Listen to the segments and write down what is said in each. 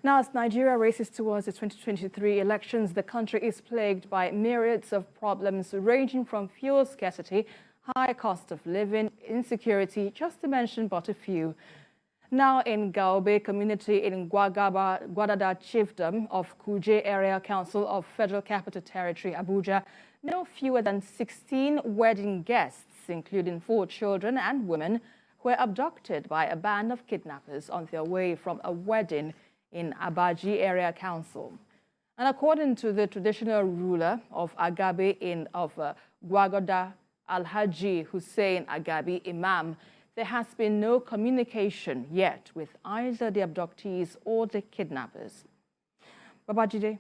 Now, as Nigeria races towards the 2023 elections, the country is plagued by myriads of problems ranging from fuel scarcity, high cost of living, insecurity, just to mention but a few. Now in Gaobe community in Gwadada Chiefdom of Kuje Area Council of Federal Capital Territory, Abuja, no fewer than 16 wedding guests, including 4 children and women, were abducted by a band of kidnappers on their way from a wedding in Abuja Area Council. And according to the traditional ruler of Agabe of Gwagoda, Alhaji Hussein Agabi Imam, there has been no communication yet with either the abductees or the kidnappers. Babajide,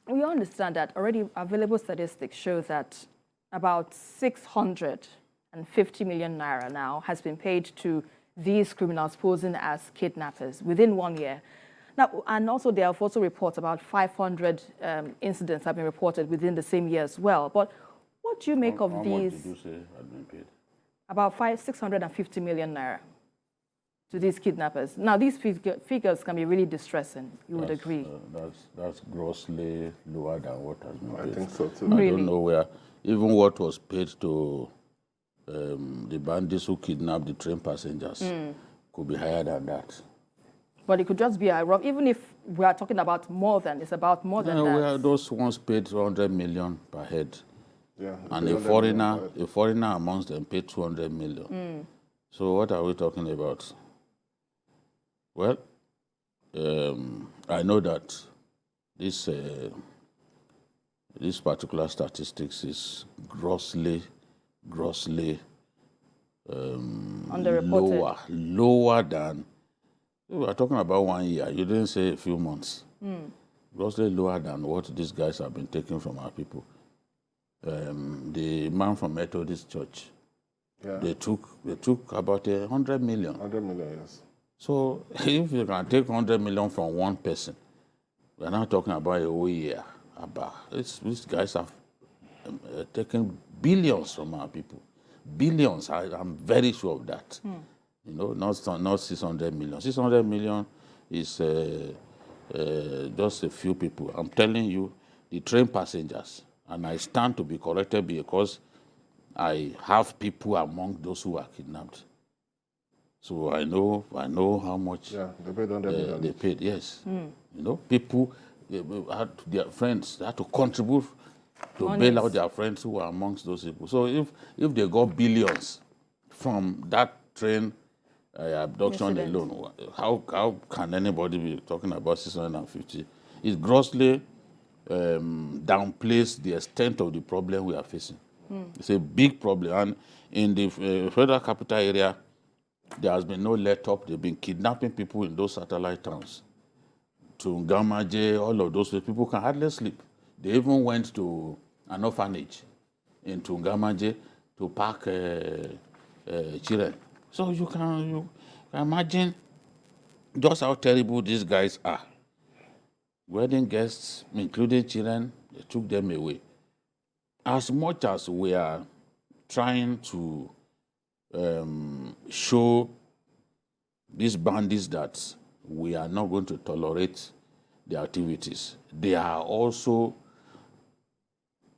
we understand that already available statistics show that about 650 million naira now has been paid to these criminals posing as kidnappers within 1 year. Now, and also there are also reports about 500 incidents have been reported within the same year as well. But what do you make of these? How much did you say had been paid? About 650 million naira to these kidnappers. Now, these figures can be really distressing. You would agree? That's grossly lower than what has been paid. I think so too. Really? I don't know where. Even what was paid to the bandits who kidnapped the train passengers could be higher than that. But it could just be a rough, even if we are talking about more than, it's about more than that. Those ones paid 200 million per head. Yeah, and a foreigner amongst them paid 200 million. So what are we talking about? Well, I know that this particular statistics is grossly underreported. Lower than, we are talking about 1 year. You didn't say a few months. Grossly lower than what these guys have been taking from our people. The man from Methodist Church, they took about 100 million. 100 million, yes. So if you can take 100 million from one person, we're not talking about a whole year. These guys have taken billions from our people. Billions, I'm very sure of that. You know, not 600 million. 600 million is just a few people. I'm telling you, the train passengers, and I stand to be corrected because I have people among those who are kidnapped. So I know how much. Yeah, they paid 100 million. They paid, yes. You know, people, their friends, they had to contribute to bail out their friends who were amongst those people. So if they got billions from that train abduction alone, how can anybody be talking about 650? It's grossly downplays the extent of the problem we are facing. It's a big problem. And in the Federal Capital Area, there has been no let-up. They've been kidnapping people in those satellite towns. To Ngamaje, all of those people can hardly sleep. They even went to an orphanage in Ngamaje to pack children. So you can imagine just how terrible these guys are. Wedding guests, including children, they took them away. As much as we are trying to show these bandits that we are not going to tolerate their activities, they are also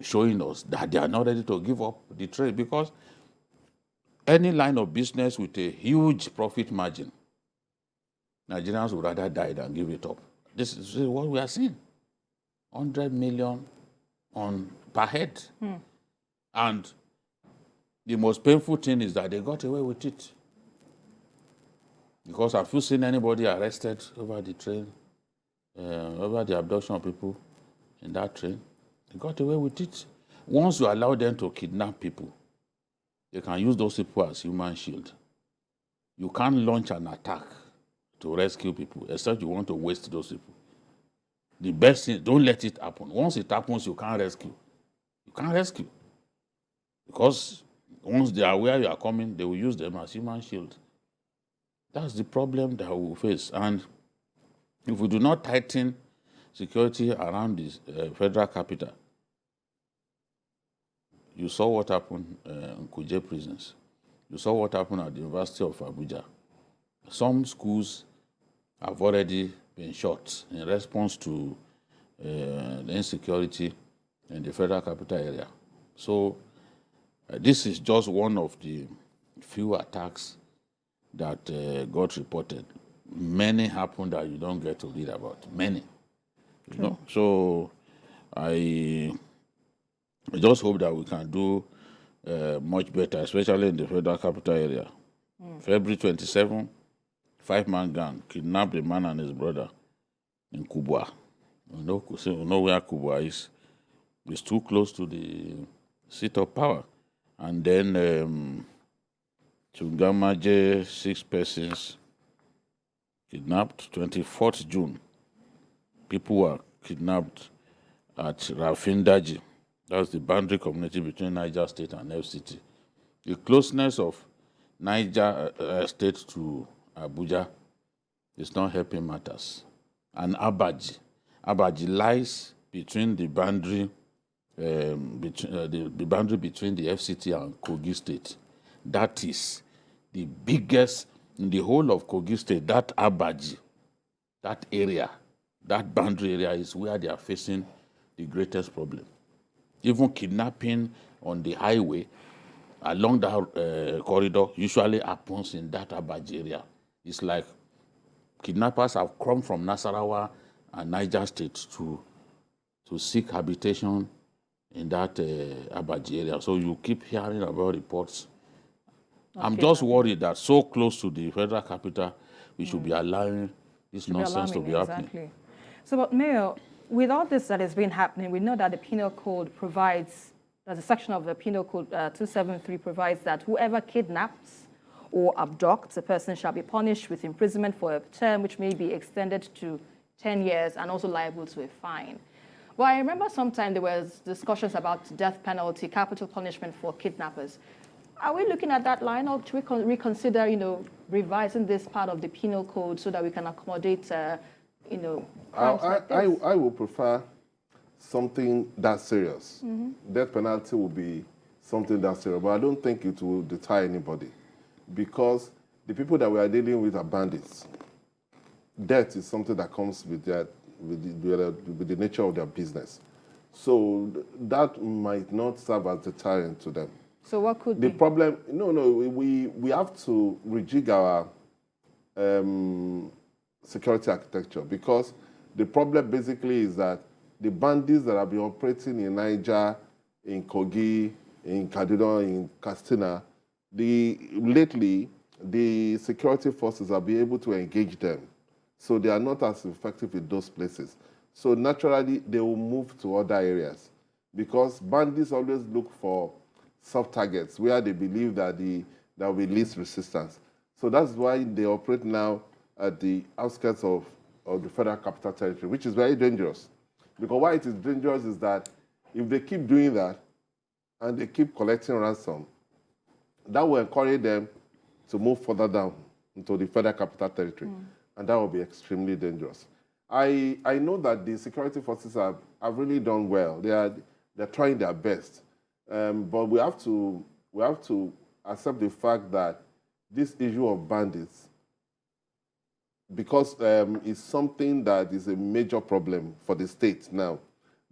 showing us that they are not ready to give up the trade, because any line of business with a huge profit margin, Nigerians would rather die than give it up. This is what we are seeing. 100 million per head. And the most painful thing is that they got away with it. Because have you seen anybody arrested over the train, over the abduction of people in that train? They got away with it. Once you allow them to kidnap people, they can use those people as human shield. You can't launch an attack to rescue people, except you want to waste those people. The best thing, don't let it happen. Once it happens, you can't rescue. You can't rescue. Because once they are aware you are coming, they will use them as human shield. That's the problem that we will face. And if we do not tighten security around this federal capital, you saw what happened in Kuje prisons. You saw what happened at the University of Abuja. Some schools have already been shot in response to the insecurity in the Federal Capital Area. So this is just one of the few attacks that got reported. Many happen that you don't get to read about. Many. You know? So I just hope that we can do much better, especially in the Federal Capital Area. February 27, 5-man gang kidnapped a man and his brother in Kubwa. We know where Kubwa is. It's too close to the seat of power. And then Chungamaje, 6 persons kidnapped. 24th June, people were kidnapped at Rafindaji. That's the boundary community between Niger State and FCT. The closeness of Niger State to Abuja is not helping matters. And Abaji lies between the boundary, the boundary between the FCT and Kogi State. That is the biggest in the whole of Kogi State. That Abaji, that area, that boundary area is where they are facing the greatest problem. Even kidnapping on the highway along that corridor usually happens in that Abaji area. It's like kidnappers have come from Nasarawa and Niger State to seek habitation in that Abaji area. So you keep hearing about reports. I'm just worried that so close to the federal capital, we should be allowing this nonsense to be happening. Exactly. So, but Mayor, with all this that has been happening, we know that the Penal Code provides, there's a section of the Penal Code 273 provides that whoever kidnaps or abducts a person shall be punished with imprisonment for a term which may be extended to 10 years and also liable to a fine. But I remember sometime there was discussions about death penalty, capital punishment for kidnappers. Are we looking at that line, or should we reconsider, revising this part of the Penal Code so that we can accommodate, crimes like this? I would prefer something that serious. Death penalty will be something that serious, but I don't think it will deter anybody, because the people that we are dealing with are bandits. Death is something that comes with the nature of their business. So that might not serve as deterrent to them. So what could the be? problem? We have to rejig our security architecture, because the problem basically is that the bandits that have been operating in Niger, in Kogi, in Kaduna, in Katsina, lately the security forces have been able to engage them, so they are not as effective in those places. So naturally they will move to other areas, because bandits always look for soft targets where they believe that there will be least resistance. So that's why they operate now at the outskirts of the Federal Capital Territory, which is very dangerous. Because why it is dangerous is that if they keep doing that and they keep collecting ransom, that will encourage them to move further down into the Federal Capital Territory, and that will be extremely dangerous. I know that the security forces have really done well. They're trying their best. But we have to accept the fact that this issue of bandits, because it's something that is a major problem for the state now,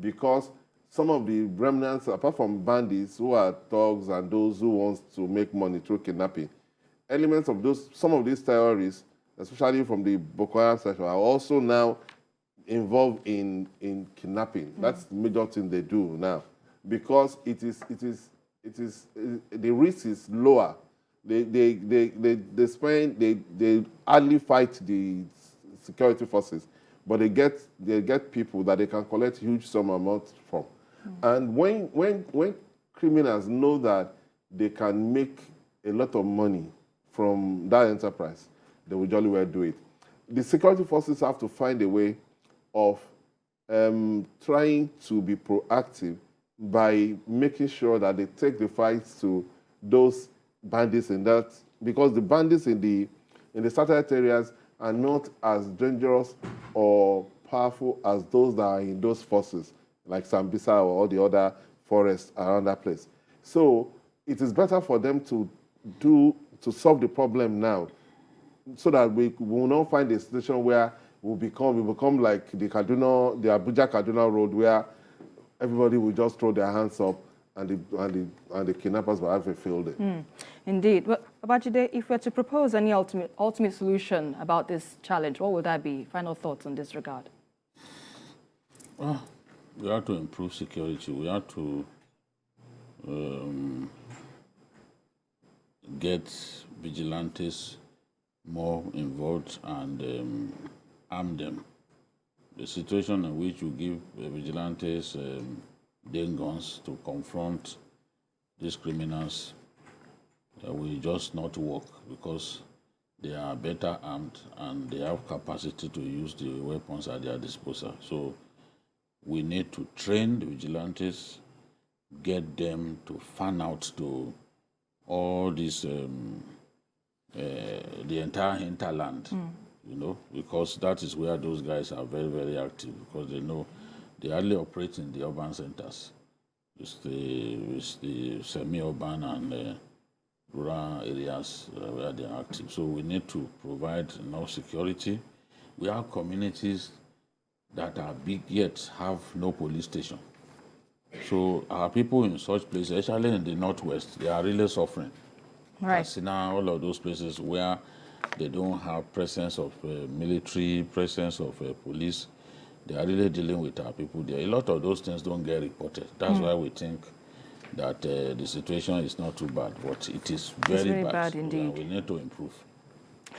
because some of the remnants, apart from bandits who are thugs and those who want to make money through kidnapping, elements of some of these terrorists, especially from the Boko Haram section, are also now involved in kidnapping. That's the major thing they do now, because the risk is lower. They hardly fight the security forces, but they get people that they can collect huge sum amounts from. And when criminals know that they can make a lot of money from that enterprise, they will jolly well do it. The security forces have to find a way of trying to be proactive by making sure that they take the fights to those bandits in that, because the bandits in the satellite areas are not as dangerous or powerful as those that are in those forces, like Sambisa or all the other forests around that place. So it is better for them to solve the problem now, so that we will not find a situation where will become like the Abuja Kaduna road, where everybody will just throw their hands up, and the kidnappers will have a field day. Indeed. But Abajide, if we were to propose any ultimate solution about this challenge, what would that be? Final thoughts on this regard? Well, we have to improve security. We have to get vigilantes more involved and arm them. The situation in which you give vigilantes guns to confront these criminals will just not work, because they are better armed and they have capacity to use the weapons at their disposal. So we need to train the vigilantes, get them to fan out to all this, the entire hinterland, you know, because that is where those guys are very, very active, because they know they hardly operate in the urban centers. It's the semi-urban and rural areas where they are active. So we need to provide enough security. We have communities that are big yet have no police station. So our people in such places, especially in the northwest, they are really suffering. Right. Katsina, all of those places where they don't have presence of military, presence of police, they are really dealing with our people there. A lot of those things don't get reported. That's why we think that the situation is not too bad, but it is very, very bad indeed. We need to improve.